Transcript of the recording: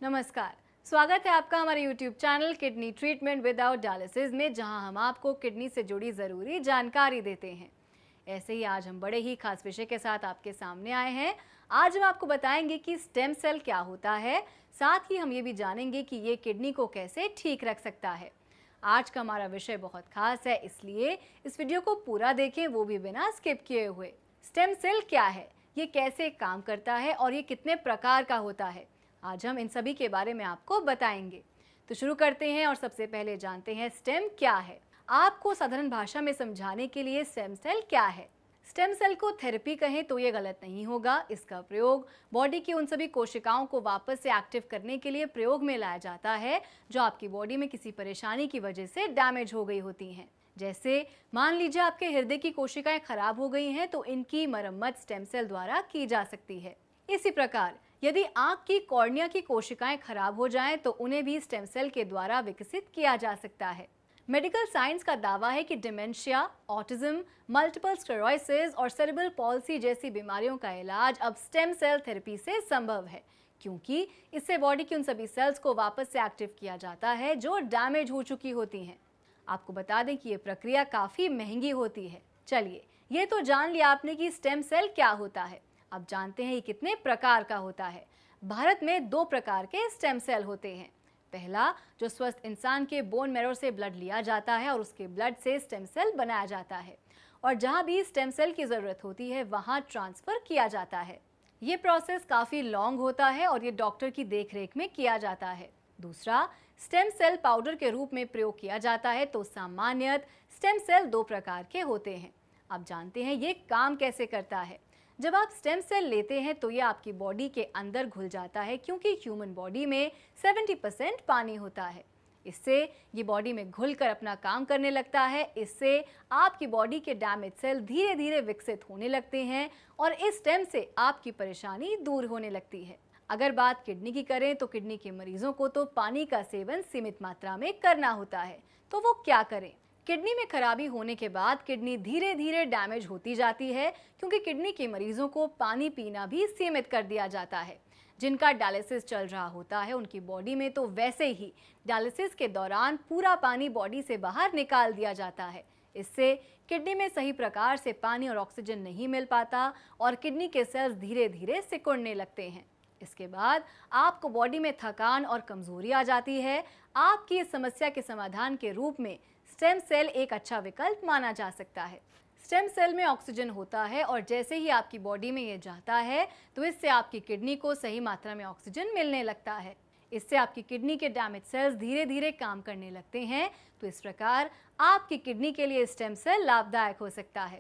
नमस्कार। स्वागत है आपका हमारे YouTube channel kidney treatment without dialysis में, जहां हम आपको किडनी से जुड़ी ज़रूरी जानकारी देते हैं। ऐसे ही आज हम बड़े ही खास विषय के साथ आपके सामने आए हैं। आज हम आपको बताएंगे कि स्टेम सेल क्या होता है, साथ ही हम ये भी जानेंगे कि ये किडनी को कैसे ठीक रख सकता है। आज का हमारा विषय बहुत खास है, इसलिए इस वीडियो को पूरा देखें, वो भी बिना स्किप किए हुए। स्टेम सेल क्या है, ये कैसे काम करता है और ये कितने प्रकार का होता है, आज हम इन सभी के बारे में आपको बताएंगे। तो शुरू करते हैं और सबसे पहले जानते हैं स्टेम क्या है। आपको साधारण भाषा में समझाने के लिए स्टेम सेल क्या है। स्टेम सेल को थेरेपी कहें तो ये गलत नहीं होगा। इसका प्रयोग बॉडी की उन सभी कोशिकाओं को वापस से एक्टिव करने के लिए प्रयोग में लाया जाता है जो आपकी बॉडी में किसी परेशानी की वजह से डैमेज हो गई होती हैं। जैसे मान लीजिए आपके हृदय की कोशिकाएं खराब हो गई हैं, तो इनकी मरम्मत स्टेम सेल द्वारा की जा सकती है। इसी प्रकार यदि आंख की कॉर्निया की कोशिकाएं खराब हो जाएं, तो उन्हें भी स्टेम सेल के द्वारा विकसित किया जा सकता है। मेडिकल साइंस का दावा है कि डिमेंशिया, ऑटिज्म, मल्टीपल स्क्लेरोसिस और सेरेब्रल पॉल्सी जैसी बीमारियों का इलाज अब स्टेम सेल थेरेपी से संभव है, क्योंकि इससे बॉडी की उन सभी सेल्स को वापस से एक्टिव किया जाता है जो डैमेज हो चुकी होती हैं। आपको बता दें कि ये प्रक्रिया काफ़ी महंगी होती है। चलिए, ये तो जान लिया आपने कि स्टेम सेल क्या होता है। अब जानते हैं ये कितने प्रकार का होता है। भारत में 2 प्रकार के स्टेम सेल होते हैं। पहला, जो स्वस्थ इंसान के बोन मैरो से ब्लड लिया जाता है और उसके ब्लड से स्टेम सेल बनाया जाता है, और जहां भी स्टेम सेल की ज़रूरत होती है वहां ट्रांसफ़र किया जाता है। ये प्रोसेस काफ़ी लॉन्ग होता है और ये डॉक्टर की देखरेख में किया जाता है। दूसरा, स्टेम सेल पाउडर के रूप में प्रयोग किया जाता है। तो सामान्यतः स्टेम सेल 2 प्रकार के होते हैं। अब जानते हैं ये काम कैसे करता है। जब आप स्टेम सेल लेते हैं तो ये आपकी बॉडी के अंदर घुल जाता है, क्योंकि ह्यूमन बॉडी में 70% पानी होता है। इससे ये बॉडी में घुलकर अपना काम करने लगता है। इससे आपकी बॉडी के डैमेज सेल धीरे धीरे विकसित होने लगते हैं और इस स्टेम से आपकी परेशानी दूर होने लगती है। अगर बात किडनी की करें तो किडनी के मरीजों को तो पानी का सेवन सीमित मात्रा में करना होता है। तो वो क्या करें? किडनी में खराबी होने के बाद किडनी धीरे धीरे डैमेज होती जाती है, क्योंकि किडनी के मरीजों को पानी पीना भी सीमित कर दिया जाता है। जिनका डायलिसिस चल रहा होता है उनकी बॉडी में तो वैसे ही डायलिसिस के दौरान पूरा पानी बॉडी से बाहर निकाल दिया जाता है। इससे किडनी में सही प्रकार से पानी और ऑक्सीजन नहीं मिल पाता और किडनी के सेल्स धीरे धीरे सिकुड़ने लगते हैं। इसके बाद आपको बॉडी में थकान और कमजोरी आ जाती है। आपकी इस समस्या के समाधान के रूप में स्टेम सेल एक अच्छा विकल्प माना जा सकता है। स्टेम सेल में ऑक्सीजन होता है और जैसे ही आपकी बॉडी में ये जाता है तो इससे आपकी किडनी को सही मात्रा में ऑक्सीजन मिलने लगता है। इससे आपकी किडनी के डैमेज सेल्स धीरे धीरे काम करने लगते हैं। तो इस प्रकार आपकी किडनी के लिए स्टेम सेल लाभदायक हो सकता है।